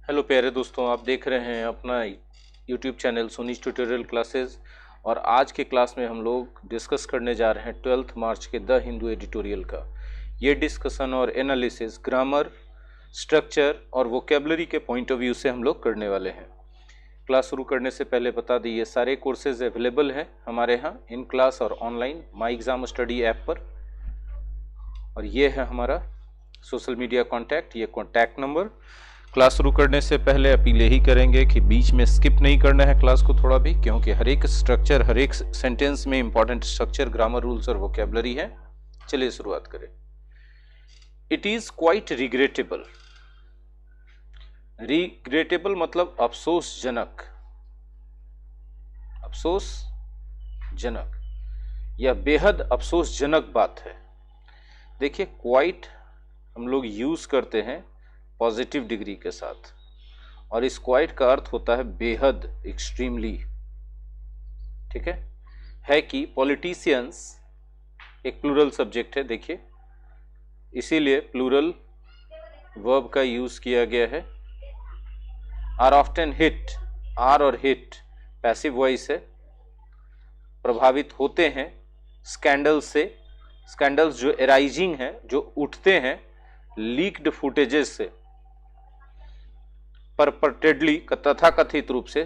Hello प्यारे दोस्तों, आप देख रहे हैं अपना यूट्यूब चैनल सोनीज ट्यूटोरियल क्लासेस। और आज के क्लास में हम लोग डिस्कस करने जा रहे हैं 12 मार्च के द हिंदू एडिटोरियल का। ये डिस्कशन और एनालिसिस ग्रामर, स्ट्रक्चर और वोकेबलरी के पॉइंट ऑफ व्यू से हम लोग करने वाले हैं। क्लास शुरू करने से पहले बता दी, ये सारे कोर्सेज अवेलेबल हैं हमारे यहाँ इन क्लास और online my exam study app पर। और ये है हमारा सोशल मीडिया कॉन्टैक्ट, ये कॉन्टैक्ट नंबर। क्लास शुरू करने से पहले अपील यही करेंगे कि बीच में स्किप नहीं करना है क्लास को थोड़ा भी, क्योंकि हर एक स्ट्रक्चर, हर एक सेंटेंस में इंपॉर्टेंट स्ट्रक्चर, ग्रामर रूल्स और वोकेबलरी है। चलिए शुरुआत करें। It is quite regrettable. Regrettable मतलब अफसोसजनक, अफसोसजनक, यह बेहद अफसोसजनक बात है। देखिए, क्वाइट हम लोग यूज करते हैं पॉजिटिव डिग्री के साथ, और इस क्वाइट का अर्थ होता है बेहद, एक्सट्रीमली। ठीक है कि पॉलिटिशियंस एक प्लूरल सब्जेक्ट है, देखिए, इसीलिए प्लूरल वर्ब का यूज किया गया है। आर ऑफ्टन हिट, आर और हिट पैसिव वॉइस है, प्रभावित होते हैं स्कैंडल से। स्कैंडल्स जो एराइजिंग हैं, जो उठते हैं लीक्ड फुटेजेस से, परपटेडली, तथाकथित रूप से,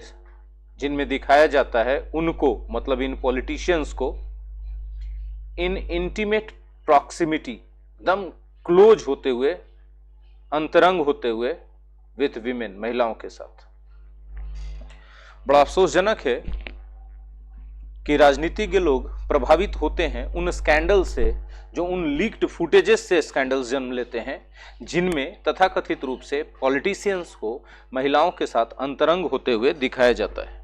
जिनमें दिखाया जाता है उनको, मतलब इन पॉलिटिशियंस को, इन इंटीमेट प्रॉक्सिमिटी, एकदम क्लोज होते हुए, अंतरंग होते हुए, विथ विमेन, महिलाओं के साथ। बड़ा अफसोसजनक है कि राजनीतिज्ञ लोग प्रभावित होते हैं उन स्कैंडल से, जो उन लीक्ड फुटेजेस से स्कैंडल्स जन्म लेते हैं, जिनमें तथाकथित रूप से पॉलिटिशियंस को महिलाओं के साथ अंतरंग होते हुए दिखाया जाता है।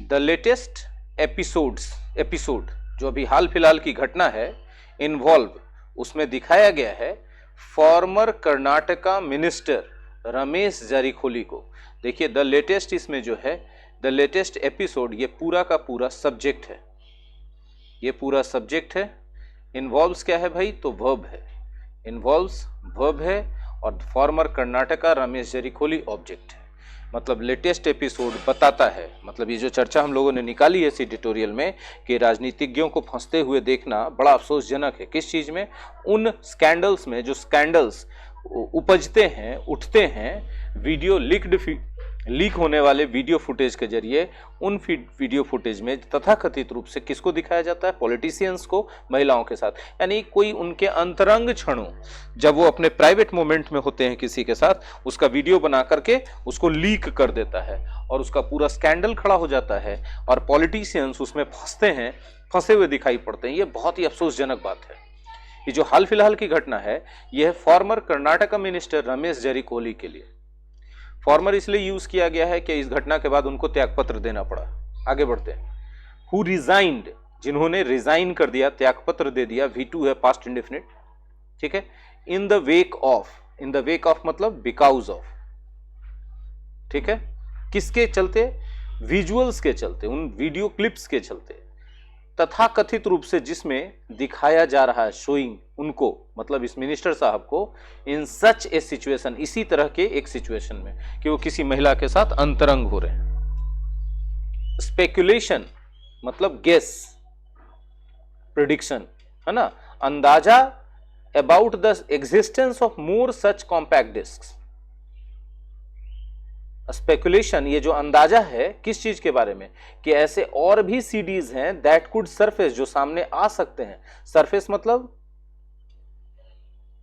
द लेटेस्ट एपिसोड जो अभी हाल फिलहाल की घटना है, इन्वॉल्व, उसमें दिखाया गया है फॉर्मर कर्नाटका मिनिस्टर रमेश जारकीहोली को। देखिए, द लेटेस्ट इसमें जो है, द लेटेस्ट एपिसोड, ये पूरा का पूरा सब्जेक्ट है, ये पूरा सब्जेक्ट है। इन्वॉल्व्स क्या है भाई? तो वर्ब है, इन्वॉल्व्स वर्ब है, और फॉर्मर कर्नाटका रमेश जारकीहोली ऑब्जेक्ट है। मतलब लेटेस्ट एपिसोड बताता है, मतलब ये जो चर्चा हम लोगों ने निकाली है इस एडिटोरियल में, कि राजनीतिज्ञों को फंसते हुए देखना बड़ा अफसोसजनक है। किस चीज में? उन स्कैंडल्स में, जो स्कैंडल्स उपजते हैं, उठते हैं, वीडियो लीक होने वाले वीडियो फुटेज के जरिए। उन वीडियो फुटेज में तथाकथित रूप से किसको दिखाया जाता है? पॉलिटिशियंस को महिलाओं के साथ। यानी कोई उनके अंतरंग क्षणों, जब वो अपने प्राइवेट मोमेंट में होते हैं किसी के साथ, उसका वीडियो बना करके उसको लीक कर देता है, और उसका पूरा स्कैंडल खड़ा हो जाता है, और पॉलिटिशियंस उसमें फंसते हैं, फंसे हुए दिखाई पड़ते हैं। ये बहुत ही अफसोसजनक बात है। ये जो हाल फिलहाल की घटना है, यह है फॉर्मर कर्नाटका मिनिस्टर रमेश जारकीहोली के लिए। फॉर्मर इसलिए यूज किया गया है कि इस घटना के बाद उनको त्यागपत्र देना पड़ा। आगे बढ़ते हैं। हु रिजाइंड, जिन्होंने रिजाइन कर दिया, त्यागपत्र दे दिया। V2 है, पास्ट इंडेफिनिट। ठीक है। In the wake of, in the wake of मतलब बिकॉज ऑफ। ठीक है। किसके चलते? विजुअल्स के चलते, उन वीडियो क्लिप्स के चलते, तथाकथित रूप से जिसमें दिखाया जा रहा है, शोइंग उनको, मतलब इस मिनिस्टर साहब को, इन सच ए सिचुएशन, इसी तरह के एक सिचुएशन में, कि वो किसी महिला के साथ अंतरंग हो रहे हैं। स्पेकुलेशन मतलब गेस, प्रेडिक्शन, है ना, अंदाजा about the existence of more such compact discs. Speculation, ये जो अंदाजा है किस चीज के बारे में? कि ऐसे और भी सीडीज हैं दैट कुड सरफेस, जो सामने आ सकते हैं। सरफेस मतलब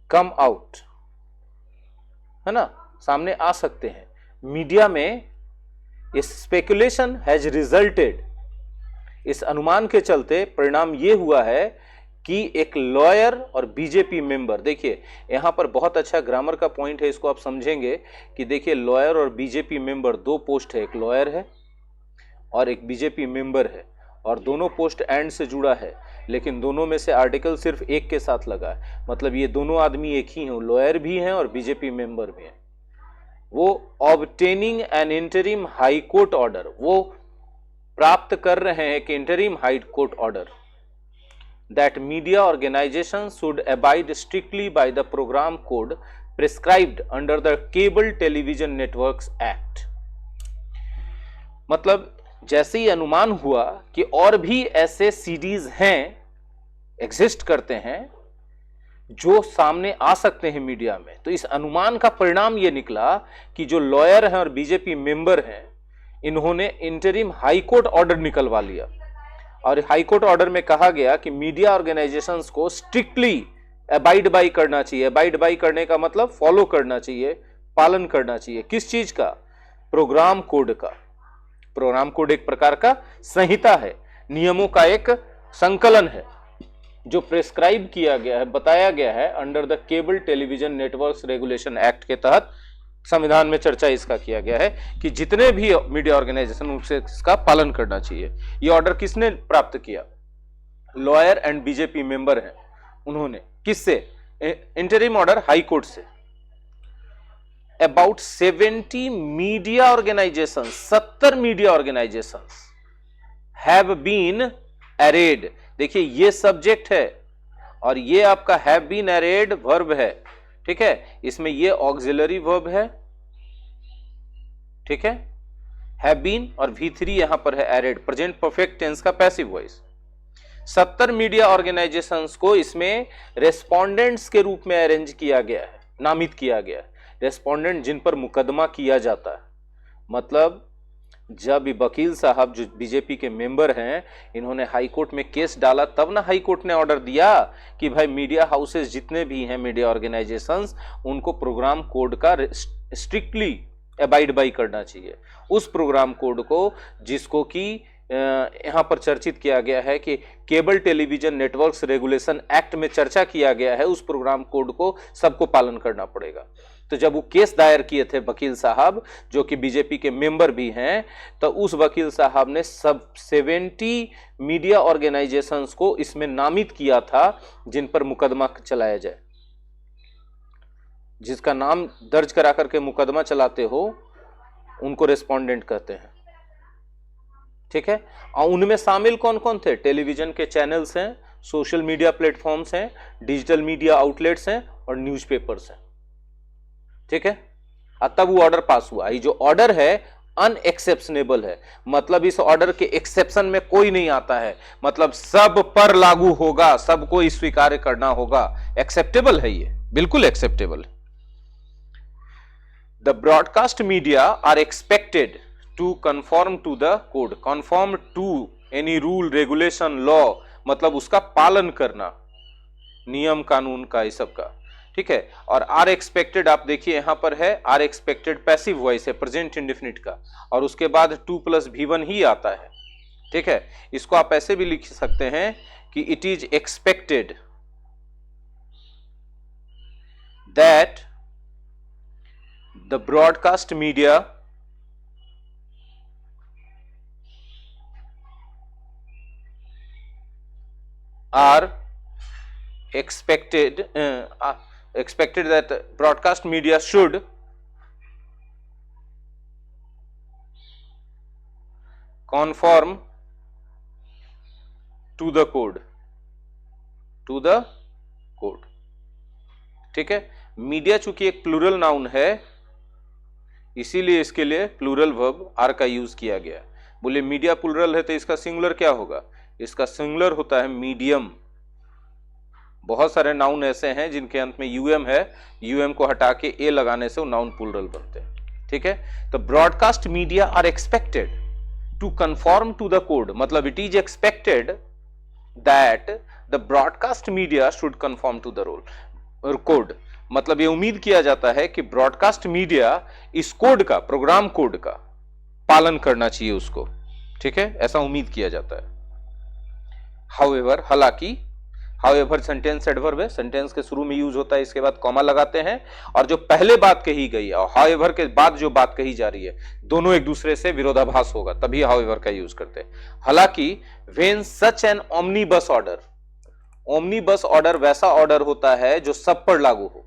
कम आउट, है ना, सामने आ सकते हैं मीडिया में। इस स्पेकुलेशन हैज रिजल्टेड, इस अनुमान के चलते परिणाम ये हुआ है कि एक लॉयर और बीजेपी मेंबर, देखिए यहां पर बहुत अच्छा ग्रामर का पॉइंट है, इसको आप समझेंगे कि देखिए, लॉयर और बीजेपी मेंबर, दो पोस्ट है, एक लॉयर है और एक बीजेपी मेंबर है, और दोनों पोस्ट एंड से जुड़ा है, लेकिन दोनों में से आर्टिकल सिर्फ एक के साथ लगा है। मतलब ये दोनों आदमी एक ही हैं, लॉयर भी हैं और बीजेपी मेंबर भी हैं। वो obtaining N interim high court order, वो प्राप्त कर रहे हैं कि interim high court order, that media organizations should abide strictly by the program code prescribed under the cable television networks act. मतलब जैसे ही अनुमान हुआ कि और भी ऐसे सीडीज हैं, एग्जिस्ट करते हैं, जो सामने आ सकते हैं मीडिया में, तो इस अनुमान का परिणाम यह निकला कि जो लॉयर हैं और बीजेपी मेंबर हैं, इन्होंने इंटरिम हाईकोर्ट ऑर्डर निकलवा लिया। और हाईकोर्ट ऑर्डर में कहा गया कि मीडिया ऑर्गेनाइजेशंस को स्ट्रिक्टली अबाइड बाई करना चाहिए। अबाइड बाई करने का मतलब फॉलो करना चाहिए, पालन करना चाहिए। किस चीज का? प्रोग्राम कोड का। प्रोग्राम कोड एक प्रकार का संहिता है, नियमों का एक संकलन है, जो प्रिस्क्राइब किया गया है, बताया गया है under the cable television networks regulation act के तहत। संविधान में चर्चा इसका किया गया है कि जितने भी मीडिया ऑर्गेनाइजेशन उनसे इसका पालन करना चाहिए। यह ऑर्डर किसने प्राप्त किया? लॉयर एंड बीजेपी मेंबर हैं उन्होंने। किससे? इंटरिम ऑर्डर हाई कोर्ट से। About 70 media organisation, 70 media organisation have been arrayed. देखिए ये सब्जेक्ट है और ये आपका हैव बीन अरेड वर्ब है, ठीक है। इसमें ये ऑक्सिलरी वर्ब है, ठीक है, हैव बीन, और V3 यहां पर है अरेड, प्रेजेंट परफेक्ट टेंस का पैसिव वॉइस। 70 मीडिया ऑर्गेनाइजेशंस को इसमें रेस्पोंडेंट्स के रूप में अरेंज किया गया है, नामित किया गया है। रेस्पोंडेंट जिन पर मुकदमा किया जाता है। मतलब जब वकील साहब जो बीजेपी के मेंबर हैं, इन्होंने हाई कोर्ट में केस डाला, तब ना हाई कोर्ट ने ऑर्डर दिया कि भाई मीडिया हाउसेस जितने भी हैं, मीडिया ऑर्गेनाइजेशंस, उनको प्रोग्राम कोड का स्ट्रिक्टली अबाइड बाई करना चाहिए। उस प्रोग्राम कोड को, जिसको कि यहां पर चर्चित किया गया है कि cable television networks regulation act में चर्चा किया गया है, उस प्रोग्राम कोड को सबको पालन करना पड़ेगा। तो जब वो केस दायर किए थे वकील साहब, जो कि बीजेपी के मेंबर भी हैं, तो उस वकील साहब ने सब 70 मीडिया ऑर्गेनाइजेशंस को इसमें नामित किया था जिन पर मुकदमा चलाया जाए। जिसका नाम दर्ज करा करके मुकदमा चलाते हो उनको रेस्पोंडेंट कहते हैं, ठीक है। और उनमें शामिल कौन कौन थे? टेलीविजन के चैनल्स हैं, सोशल मीडिया प्लेटफॉर्म्स हैं, डिजिटल मीडिया आउटलेट्स हैं और न्यूज़पेपर्स हैं, ठीक है। तब वो ऑर्डर पास हुआ। ये जो ऑर्डर है अनएक्सेप्शनेबल है, मतलब इस ऑर्डर के एक्सेप्शन में कोई नहीं आता है, मतलब सब पर लागू होगा, सबको स्वीकार करना होगा। एक्सेप्टेबल है, ये बिल्कुल एक्सेप्टेबल है। The broadcast media are expected to conform to the code, conform to any rule regulation law, मतलब उसका पालन करना, नियम कानून का, इस सब का, ठीक है। और आर एक्सपेक्टेड आप देखिए यहां पर है, आर एक्सपेक्टेड पैसिव वॉइस है, प्रेजेंट इंडेफिनिट का, और उसके बाद 2+V1 ही आता है, ठीक है। इसको आप ऐसे भी लिख सकते हैं कि it is expected that the broadcast media are expected that broadcast media should conform to the code, ठीक है। मीडिया चूंकि एक प्लूरल नाउन है, इसीलिए इसके लिए प्लूरल वर्ब आर का यूज किया गया। बोले मीडिया प्लूरल है तो इसका सिंगुलर क्या होगा? इसका सिंगुलर होता है मीडियम। बहुत सारे नाउन ऐसे हैं जिनके अंत में यूएम है, यूएम को हटा के ए लगाने से वो नाउन प्लूरल बनते हैं, ठीक है। तो broadcast media are expected to conform to the code, मतलब it is expected that the broadcast media should conform to the rule code, मतलब ये उम्मीद किया जाता है कि ब्रॉडकास्ट मीडिया इस कोड का, प्रोग्राम कोड का पालन करना चाहिए उसको, ठीक है, ऐसा उम्मीद किया जाता है। हाउएवर, हालांकि, हाउएवर सेंटेंस एडवर्ब है, सेंटेंस के शुरू में यूज होता है, इसके बाद कॉमा लगाते हैं, और जो पहले बात कही गई और हाउएवर के बाद जो बात कही जा रही है, दोनों एक दूसरे से विरोधाभास होगा, तभी हाउएवर का यूज करते हैं। हालांकि when such an omnibus order, omnibus order वैसा ऑर्डर होता है जो सब पर लागू हो।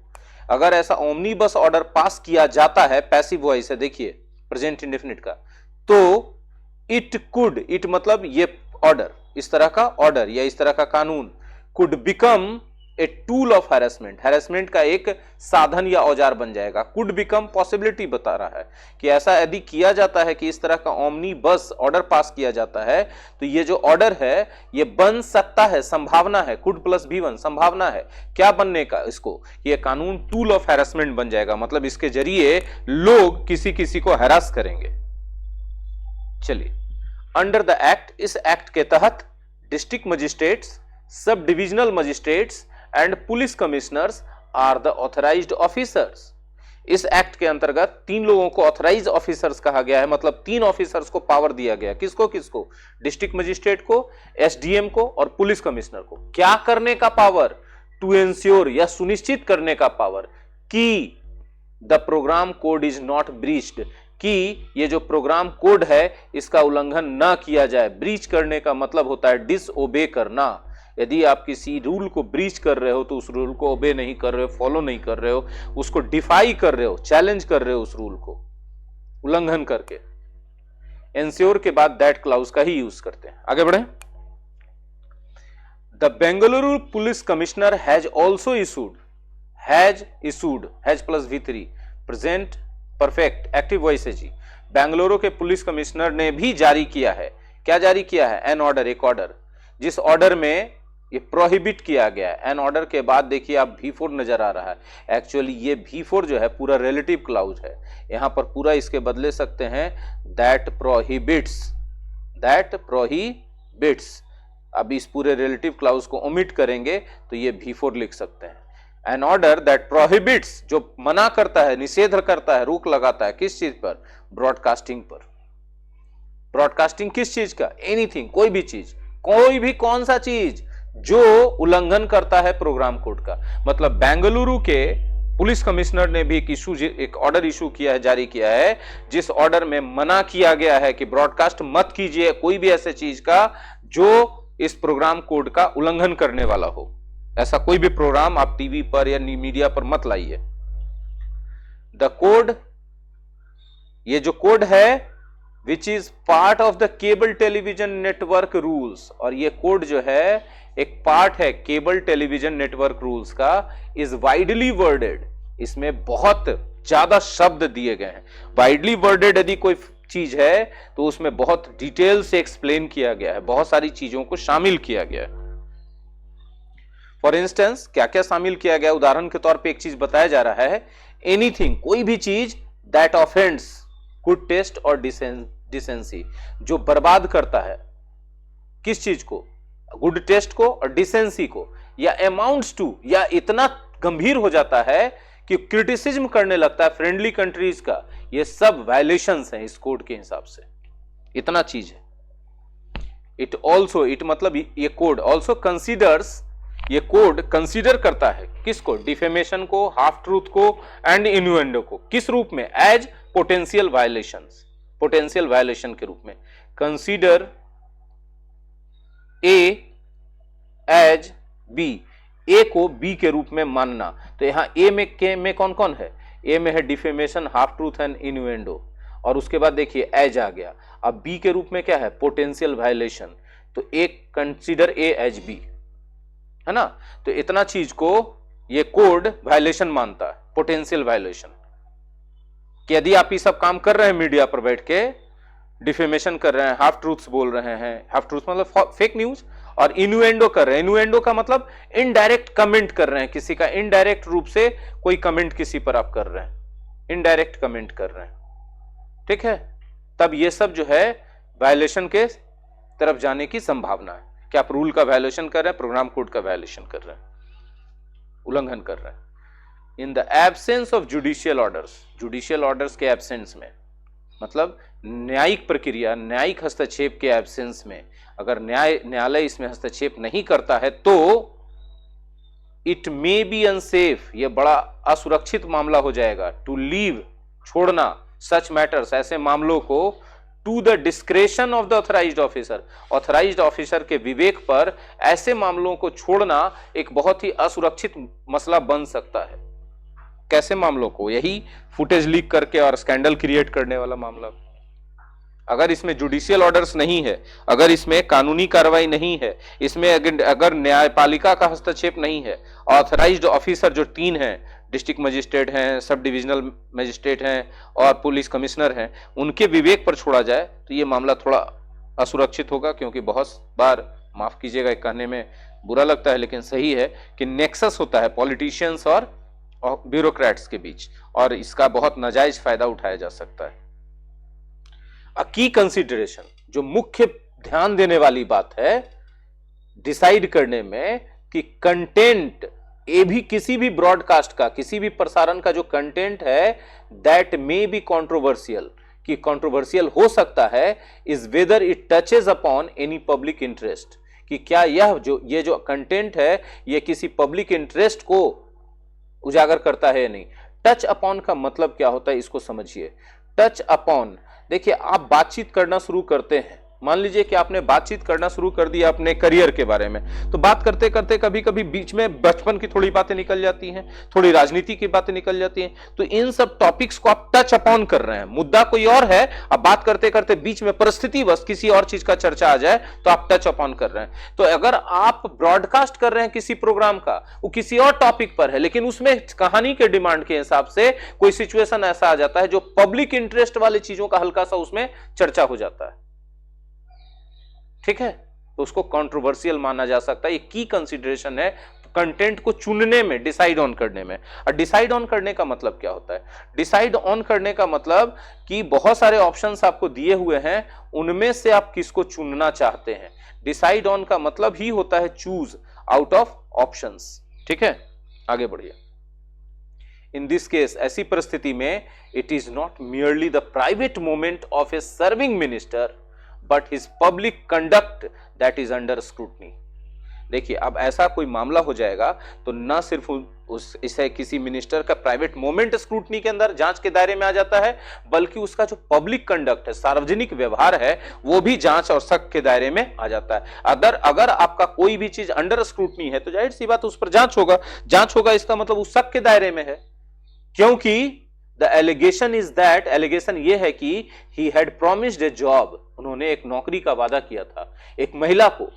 अगर ऐसा ओमनीबस ऑर्डर पास किया जाता है, पैसिव वॉइस है, देखिए प्रेजेंट इंडेफिनिट का, तो इट कुड, इट मतलब ये ऑर्डर, इस तरह का ऑर्डर या इस तरह का कानून, could become a tool of harassment, harassment का एक साधन या औजार बन जाएगा। कुड बिकम पॉसिबिलिटी बता रहा है कि ऐसा यदि किया जाता है कि इस तरह का ओमनी बस ऑर्डर पास किया जाता है तो ये जो ऑर्डर है ये बन सकता है, संभावना है, कुड प्लस V1 संभावना है क्या बनने का, इसको ये कानून टूल ऑफ हैरेसमेंट बन जाएगा, मतलब इसके जरिए लोग किसी किसी को हैरास करेंगे। चलिए, अंडर द एक्ट, इस एक्ट के तहत district magistrates, sub divisional magistrates and police commissioners are the authorised officers. इस एक्ट के अंतर्गत 3 लोगों को ऑथराइज्ड ऑफिसर्स कहा गया है, मतलब 3 ऑफिसर्स को पावर दिया गया। किसको किसको? डिस्ट्रिक्ट मजिस्ट्रेट को, एसडीएम को और पुलिस कमिश्नर को। क्या करने का पावर? टू एंश्योर, या सुनिश्चित करने का पावर कि the program code is not breached, कि ये जो प्रोग्राम कोड है इसका उल्लंघन ना किया जाए। ब्रीच करने का मतलब होता है डिसओबे करना। यदि आप किसी रूल को ब्रीच कर रहे हो तो उस रूल को ओबे नहीं कर रहे हो, फॉलो नहीं कर रहे हो, उसको डिफाई कर रहे हो, चैलेंज कर रहे हो, उस रूल को उल्लंघन करके। एंश्योर के बाद दैट क्लाउज का ही यूज करते हैं। आगे बढ़े। The Bengaluru police commissioner has also issued, has plus V3 present perfect active voice है जी। बेंगलुरु के पुलिस कमिश्नर ने भी जारी किया है। क्या जारी किया है? एन ऑर्डर, एक ऑर्डर, जिस ऑर्डर में ये प्रोहिबिट किया गया है। एन ऑर्डर के बाद देखिए आप V4 नजर आ रहा है। एक्चुअली ये V4 जो है पूरा रिलेटिव क्लाउज है, यहां पर पूरा इसके बदले सकते हैं दैट प्रोहिबिट्स, दैट प्रोहिबिट्स। अब इस पूरे रिलेटिव क्लाउज को ओमिट करेंगे तो ये V4 लिख सकते हैं। एन ऑर्डर दैट प्रोहिबिट्स, जो मना करता है, निषेध करता है, रोक लगाता है, किस चीज पर? ब्रॉडकास्टिंग पर। ब्रॉडकास्टिंग किस चीज का? एनीथिंग, कोई भी चीज, कोई भी कौन सा चीज जो उल्लंघन करता है प्रोग्राम कोड का। मतलब बेंगलुरु के पुलिस कमिश्नर ने भी एक ऑर्डर इशू किया है, जारी किया है, जिस ऑर्डर में मना किया गया है कि ब्रॉडकास्ट मत कीजिए कोई भी ऐसे चीज का जो इस प्रोग्राम कोड का उल्लंघन करने वाला हो। ऐसा कोई भी प्रोग्राम आप टीवी पर या मीडिया पर मत लाइए। द कोड, ये जो कोड है which is part of the cable television network rules, और ये कोड जो है एक पार्ट है केबल टेलीविजन नेटवर्क रूल्स का, इज वाइडली वर्डेड, इसमें बहुत ज्यादा शब्द दिए गए हैं। वाइडली वर्डेड यदि कोई चीज है तो उसमें बहुत डिटेल से एक्सप्लेन किया गया है, बहुत सारी चीजों को शामिल किया गया है। फॉर इंस्टेंस, क्या क्या शामिल किया गया? उदाहरण के तौर पे एक चीज बताया जा रहा है, एनीथिंग, कोई भी चीज दैट ऑफेंड्स गुड टेस्ट और डिसेंसी, जो बर्बाद करता है किस चीज को? गुड टेस्ट को और डिसेंसी को, या अमाउंट्स टू, या इतना गंभीर हो जाता है कि क्रिटिसिज्म करने लगता है फ्रेंडली कंट्रीज का, ये सब वायलेशंस हैं इस कोड के हिसाब से। इतना चीज है। इट ऑल्सो, इट मतलब ये कोड ऑल्सो कंसीडर्स, ये कोड कंसीडर करता है किसको? डिफेमेशन को, हाफ ट्रूथ को एंड इन्यूएंडो को। किस रूप में? As potential violations, potential violation के रूप में। Consider A as B, A को बी के रूप में मानना। तो यहां ए में कौन कौन है? ए में है डिफेमेशन, हाफ ट्रूथ एंड इन्यूएंडो, और उसके बाद देखिए एज आ गया। अब बी के रूप में क्या है? Potential violation. तो ए कंसीडर ए एज बी, है ना। तो इतना चीज को ये कोड वायलेशन मानता है, पोटेंशियल वायलेशन, कि यदि आप ये सब काम कर रहे हैं मीडिया पर बैठ के, डिफेमेशन कर रहे हैं, हाफ ट्रूथ्स बोल रहे हैं, हाफ ट्रूथ मतलब फेक न्यूज, और इन्यूएंडो कर रहे हैं। इन्यूएंडो का मतलब इनडायरेक्ट कमेंट कर रहे हैं, किसी का इनडायरेक्ट रूप से कोई कमेंट किसी पर आप कर रहे हैं, इनडायरेक्ट कमेंट कर रहे हैं, ठीक है। तब ये सब जो है वायलेशन के तरफ जाने की संभावना है कि आप रूल का वायलेशन कर रहे हैं, प्रोग्राम कोड का वायलेशन कर रहे हैं, उल्लंघन कर रहे हैं। In the absence of judicial orders, judicial orders के एब्सेंस में, मतलब न्यायिक प्रक्रिया, न्यायिक हस्तक्षेप के एब्सेंस में, अगर न्यायालय इसमें हस्तक्षेप नहीं करता है तो इट मे बी अनसेफ, यह बड़ा असुरक्षित मामला हो जाएगा, टू लीव, छोड़ना, सच मैटर्स, ऐसे मामलों को, to the discretion of the authorized officer, authorized officer के विवेक पर ऐसे मामलों को छोड़ना एक बहुत ही असुरक्षित मसला बन सकता है। कैसे मामलों को? यही फुटेज लीक करके और स्कैंडल क्रिएट करने वाला मामला। अगर इसमें जुडिशियल ऑर्डर्स नहीं है, अगर इसमें कानूनी कार्रवाई नहीं है, इसमें अगर न्यायपालिका का हस्तक्षेप नहीं है, ऑथराइज्ड ऑफिसर जो 3 हैं, डिस्ट्रिक्ट मजिस्ट्रेट हैं, सब डिविजनल मजिस्ट्रेट हैं और पुलिस कमिश्नर हैं, उनके विवेक पर छोड़ा जाए तो ये मामला थोड़ा असुरक्षित होगा। क्योंकि बहुत बार, माफ कीजिएगा कहने में बुरा लगता है लेकिन सही है, कि नेक्सस होता है पॉलिटिशियंस और ब्यूरोक्रेट्स के बीच, और इसका बहुत नाजायज फायदा उठाया जा सकता है। अ की कंसिडरेशन, जो मुख्य ध्यान देने वाली बात है डिसाइड करने में, कि कंटेंट, ये भी किसी भी ब्रॉडकास्ट का, किसी भी प्रसारण का जो कंटेंट है, दैट मे बी कंट्रोवर्शियल, कि कंट्रोवर्शियल हो सकता है, is whether it touches upon any public interest, कि क्या ये जो कंटेंट है ये किसी पब्लिक इंटरेस्ट को उजागर करता है या नहीं। टच अपॉन का मतलब क्या होता है, इसको समझिए। टच अपॉन, देखिए आप बातचीत करना शुरू करते हैं, मान लीजिए कि आपने बातचीत करना शुरू कर दिया अपने करियर के बारे में, तो बात करते करते कभी कभी बीच में बचपन की थोड़ी बातें निकल जाती हैं, थोड़ी राजनीति की बातें निकल जाती हैं, तो इन सब टॉपिक्स को आप टच अपॉन कर रहे हैं। मुद्दा कोई और है, अब बात करते करते बीच में परिस्थिति बस किसी और चीज का चर्चा आ जाए तो आप टच अपॉन कर रहे हैं। तो अगर आप ब्रॉडकास्ट कर रहे हैं किसी प्रोग्राम का, वो किसी और टॉपिक पर है, लेकिन उसमें कहानी के डिमांड के हिसाब से कोई सिचुएशन ऐसा आ जाता है जो पब्लिक इंटरेस्ट वाली चीजों का हल्का सा उसमें चर्चा हो जाता है, ठीक है, तो उसको कंट्रोवर्शियल माना जा सकता है। ये की कंसीडरेशन है कंटेंट को चुनने में, डिसाइड ऑन करने में। और डिसाइड ऑन करने का मतलब क्या होता है? डिसाइड ऑन करने का मतलब कि बहुत सारे ऑप्शंस आपको दिए हुए हैं, उनमें से आप किसको चुनना चाहते हैं। डिसाइड ऑन का मतलब ही होता है चूज आउट ऑफ ऑप्शंस, ठीक है, आगे बढ़िए। इन दिस केस, ऐसी परिस्थिति में it is not merely the private moment of A serving minister but his public conduct that is under scrutiny. देखिए, अब ऐसा कोई मामला हो जाएगा तो ना सिर्फ इसे किसी मिनिस्टर का प्राइवेट मोमेंट स्क्रूटनी के अंदर जांच के दायरे में आ जाता है, बल्कि उसका जो पब्लिक कंडक्ट है, सार्वजनिक व्यवहार है, वो भी जांच और शक के दायरे में आ जाता है। अगर आपका कोई भी चीज अंडर स्क्रूटनी है तो जाहिर सी बात उस पर जांच होगा। इसका मतलब उस शक के दायरे में है, क्योंकि the allegation is that, allegation ये है कि he had promised a job, उन्होंने एक नौकरी का वादा किया था एक महिला को,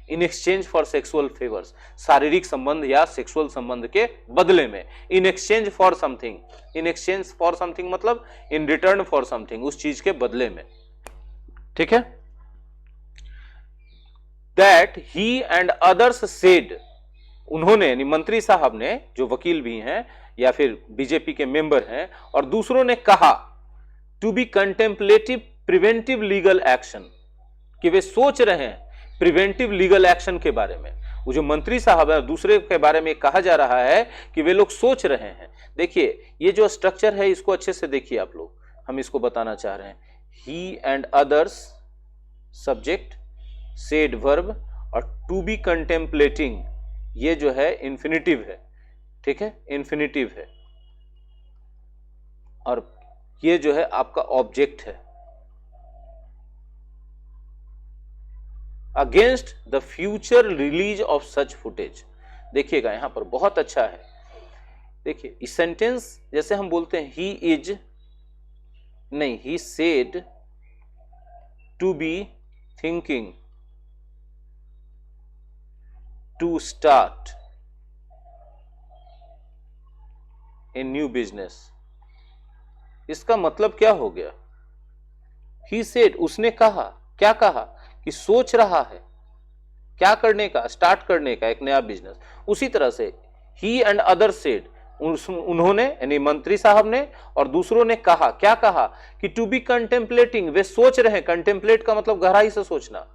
in exchange for sexual favours, शारीरिक संबंध या सेक्सुअल संबंध के बदले में। In exchange for something, in exchange for something मतलब इन रिटर्न फॉर समथिंग, उस चीज के बदले में, ठीक है। That he and others said, उन्होंने, मंत्री साहब ने, जो वकील भी हैं या फिर बीजेपी के मेंबर हैं, और दूसरों ने कहा to be contemplative preventive legal action, कि वे सोच रहे हैं प्रिवेंटिव लीगल एक्शन के बारे में। वो जो मंत्री साहब है, दूसरे के बारे में कहा जा रहा है कि वे लोग सोच रहे हैं। देखिए, ये जो स्ट्रक्चर है इसको अच्छे से देखिए आप लोग, हम इसको बताना चाह रहे हैं। He and others subject, said verb, और टू बी कंटेम्पलेटिंग ये जो है इंफिनिटिव है, ठीक है, इंफिनिटिव है, और ये जो है आपका ऑब्जेक्ट है। Against the future release of such footage, देखिएगा यहां पर बहुत अच्छा है। देखिए इस सेंटेंस, जैसे हम बोलते हैं ही इज, नहीं, he said to be thinking to start a new business, इसका मतलब क्या हो गया? ही सेड, उसने कहा, क्या कहा? कि सोच रहा है क्या करने का, स्टार्ट करने का एक नया बिजनेस। उसी तरह से ही एंड अदर सेड, उन्होंने यानी मंत्री साहब ने और दूसरों ने कहा, क्या कहा? कि टू बी कंटेम्पलेटिंग, वे सोच रहे हैं। कंटेम्पलेट का मतलब गहराई से सोचना।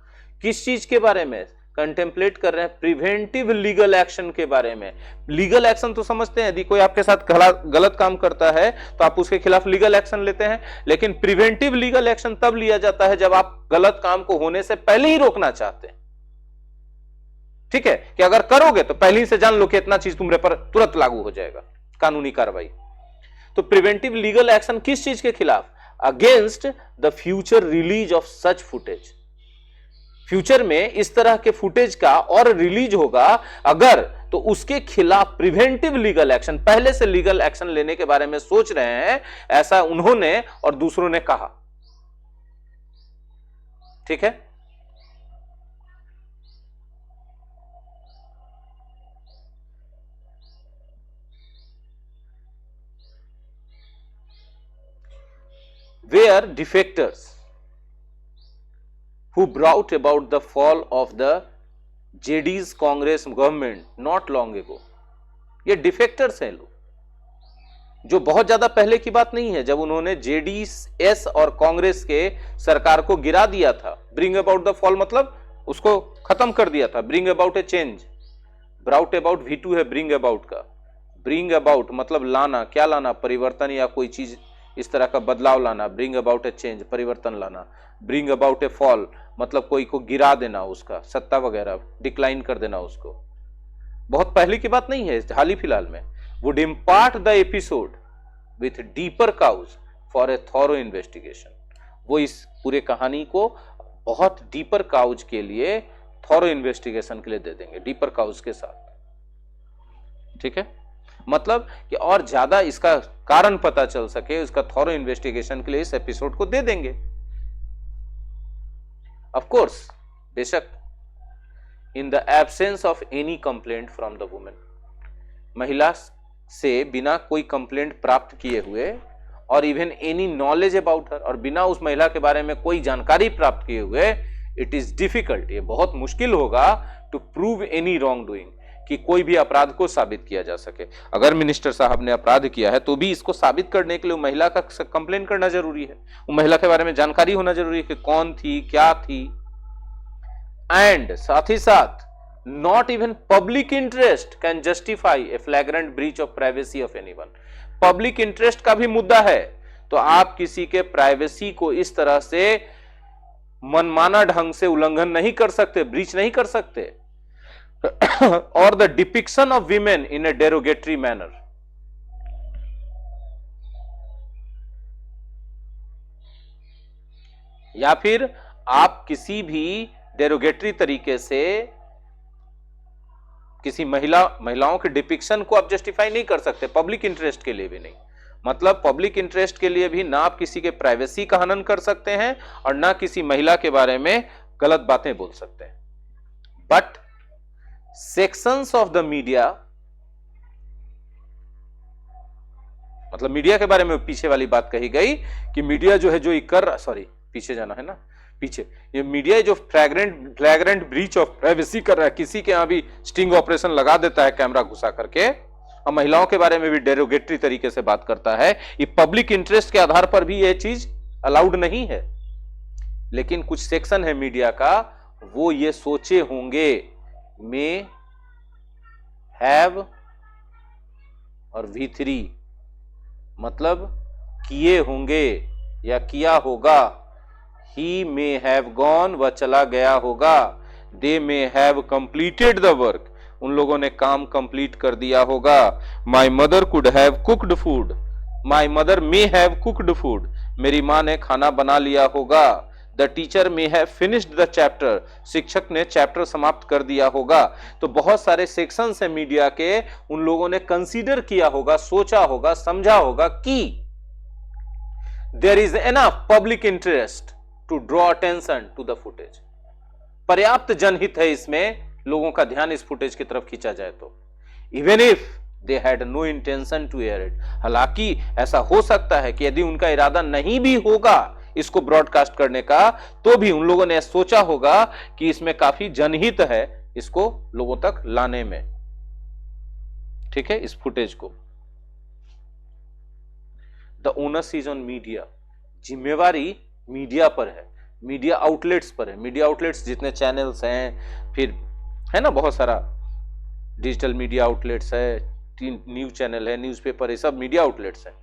किस चीज के बारे में कंटेम्पलेट कर रहे हैं? प्रिवेंटिव लीगल एक्शन के बारे में। लीगल एक्शन तो समझते हैं, यदि कोई आपके साथ गलत काम करता है तो आप उसके खिलाफ लीगल एक्शन लेते हैं, लेकिन प्रिवेंटिव लीगल एक्शन तब लिया जाता है जब आप गलत काम को होने से पहले ही रोकना चाहते हैं, ठीक है, कि अगर करोगे तो पहले ही से जान लो कि इतना चीज तुम्हारे पर तुरंत लागू हो जाएगा, कानूनी कार्रवाई। तो प्रिवेंटिव लीगल एक्शन किस चीज के खिलाफ? Against the future release of such footage, future में इस तरह के फुटेज का और रिलीज होगा अगर, तो उसके खिलाफ प्रिवेंटिव लीगल एक्शन, पहले से लीगल एक्शन लेने के बारे में सोच रहे हैं, ऐसा उन्होंने और दूसरों ने कहा। ठीक है। Were defectors who brought about the fall of the JD's Congress government not long ago। ये डिफेक्टर्स हैं लोग, जो बहुत ज्यादा पहले की बात नहीं है, जब उन्होंने JDS और कांग्रेस के सरकार को गिरा दिया था। ब्रिंग अबाउट द फॉल मतलब उसको खत्म कर दिया था। Bring about A change, brought about V2 है ब्रिंग अबाउट का। ब्रिंग अबाउट मतलब लाना, क्या लाना, परिवर्तन या कोई चीज इस तरह का बदलाव लाना। ब्रिंग अबाउट ए चेंज, परिवर्तन लाना। ब्रिंग अबाउट ए फॉल मतलब कोई को गिरा देना, उसका सत्ता वगैरह डिक्लाइन कर देना उसको। बहुत पहले की बात नहीं है, हाल ही फिलहाल में। Would impart the episode with deeper cause for a thorough investigation. वो इस पूरे कहानी को बहुत डीपर काउज के लिए, थॉरो इन्वेस्टिगेशन के लिए दे देंगे, डीपर काउज के साथ। ठीक है, मतलब कि और ज्यादा इसका कारण पता चल सके, उसका थॉरो इन्वेस्टिगेशन के लिए इस एपिसोड को दे देंगे। ऑफ कोर्स, बेशक, in the absence of any complaint from the women, महिला से बिना कोई कंप्लेंट प्राप्त किए हुए, और even any knowledge about her, और बिना उस महिला के बारे में कोई जानकारी प्राप्त किए हुए, इट इज डिफिकल्ट, ये बहुत मुश्किल होगा to prove any wrongdoing, कि कोई भी अपराध को साबित किया जा सके। अगर मिनिस्टर साहब ने अपराध किया है तो भी इसको साबित करने के लिए वो महिला का कंप्लेन करना जरूरी है, वो महिला के बारे में जानकारी होना जरूरी है कि कौन थी, क्या थी। एंड साथ ही साथ not even public interest can justify A फ्लैग्रेंट breach of privacy of anyone. Public interest का भी मुद्दा है, तो आप किसी के प्राइवेसी को इस तरह से मनमाना ढंग से उल्लंघन नहीं कर सकते, ब्रीच नहीं कर सकते। और the depiction of women in A derogatory manner, या फिर आप किसी भी डेरोगेटरी तरीके से किसी महिलाओं के डिपिक्शन को आप जस्टिफाई नहीं कर सकते, पब्लिक इंटरेस्ट के लिए भी नहीं। मतलब पब्लिक इंटरेस्ट के लिए भी ना आप किसी के प्राइवेसी का हनन कर सकते हैं और ना किसी महिला के बारे में गलत बातें बोल सकते हैं। But sections of the media, मतलब मीडिया के बारे में पीछे वाली बात कही गई कि मीडिया जो है जो कर, सॉरी पीछे जाना है ना, पीछे, ये मीडिया जो फ्लैग्रेंट ब्रीच ऑफ प्राइवेसी कर रहा है, किसी के यहां भी स्टिंग ऑपरेशन लगा देता है कैमरा घुसा करके, और महिलाओं के बारे में भी डेरोगेटरी तरीके से बात करता है, ये पब्लिक इंटरेस्ट के आधार पर भी ये चीज अलाउड नहीं है। लेकिन कुछ सेक्शन है मीडिया का, वो ये सोचे होंगे, मे हैव और V3 मतलब किए होंगे या किया होगा। ही मे हैव गॉन, वह चला गया होगा। They may have completed the work, उन लोगों ने काम कंप्लीट कर दिया होगा। My mother could have cooked food, my mother may have cooked food, मेरी मां ने खाना बना लिया होगा। The teacher may have finished the chapter, शिक्षक ने चैप्टर समाप्त कर दिया होगा। तो बहुत सारे सेक्शंस हैं मीडिया के, उन लोगों ने कंसीडर किया होगा, सोचा होगा, समझा होगा कि there is enough public interest to draw attention to the footage, पर्याप्त जनहित है इसमें, लोगों का ध्यान इस फुटेज की तरफ खींचा जाए तो। Even if they had no intention to air it, हालांकि ऐसा हो सकता है कि यदि उनका इरादा नहीं भी होगा इसको ब्रॉडकास्ट करने का, तो भी उन लोगों ने सोचा होगा कि इसमें काफी जनहित है इसको लोगों तक लाने में। ठीक है, इस फुटेज को। The onus is on media, जिम्मेवारी मीडिया पर है, मीडिया आउटलेट्स पर है। मीडिया आउटलेट्स जितने चैनल्स हैं, फिर है ना बहुत सारा डिजिटल मीडिया आउटलेट्स है, न्यूज चैनल है, न्यूज़पेपर है, सब मीडिया आउटलेट्स हैं।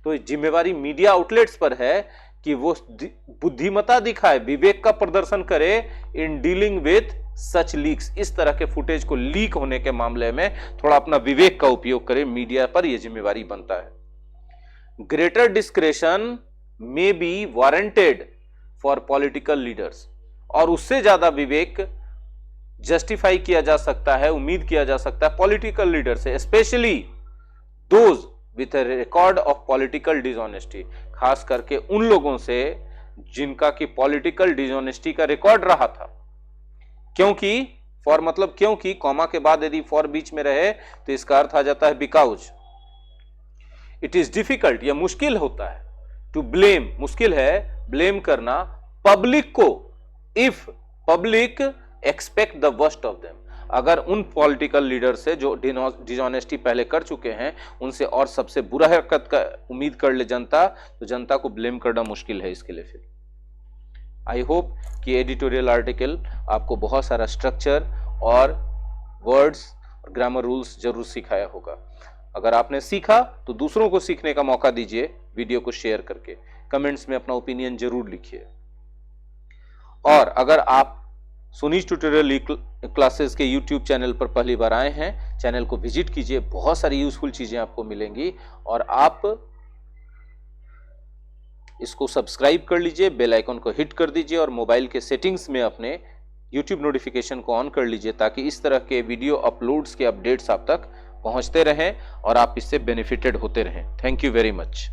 तो जिम्मेवारी मीडिया आउटलेट्स पर है कि वो बुद्धिमत्ता दिखाए, विवेक का प्रदर्शन करे in dealing with such leaks, इस तरह के फुटेज को लीक होने के मामले में थोड़ा अपना विवेक का उपयोग करे, मीडिया पर यह जिम्मेवारी बनता है। Greater discretion may be warranted for political leaders, और उससे ज्यादा विवेक जस्टिफाई किया जा सकता है, उम्मीद किया जा सकता है पॉलिटिकल लीडर से, specially those with A record of political dishonesty, खास करके उन लोगों से जिनका कि पॉलिटिकल डिसऑनेस्टी का रिकॉर्ड रहा था। क्योंकि फॉर मतलब क्योंकि, कॉमा के बाद यदि फॉर बीच में रहे तो इसका अर्थ आ जाता है बिकॉज। इट इज डिफिकल्ट, यह मुश्किल होता है, टू ब्लेम, मुश्किल है ब्लेम करना पब्लिक को, if public expect the worst of them, अगर उन पॉलिटिकल लीडर से जो डिसऑनेस्टी पहले कर चुके हैं उनसे और सबसे बुरा हरकत का उम्मीद कर ले जनता, तो जनता को ब्लेम करना मुश्किल है इसके लिए। फिर आई होप कि एडिटोरियल आर्टिकल आपको बहुत सारा स्ट्रक्चर और वर्ड्स और ग्रामर रूल्स जरूर सिखाया होगा। अगर आपने सीखा तो दूसरों को सीखने का मौका दीजिए, वीडियो को शेयर करके कमेंट्स में अपना ओपिनियन जरूर लिखिए। और अगर आप सुनीश ट्यूटोरियल क्लासेस के यूट्यूब चैनल पर पहली बार आए हैं, चैनल को विजिट कीजिए, बहुत सारी यूजफुल चीजें आपको मिलेंगी। और आप इसको सब्सक्राइब कर लीजिए, बेल आइकन को हिट कर दीजिए और मोबाइल के सेटिंग्स में अपने यूट्यूब नोटिफिकेशन को ऑन कर लीजिए, ताकि इस तरह के वीडियो अपलोड्स के अपडेट्स आप तक पहुंचते रहें और आप इससे बेनिफिटेड होते रहें। Thank you very much.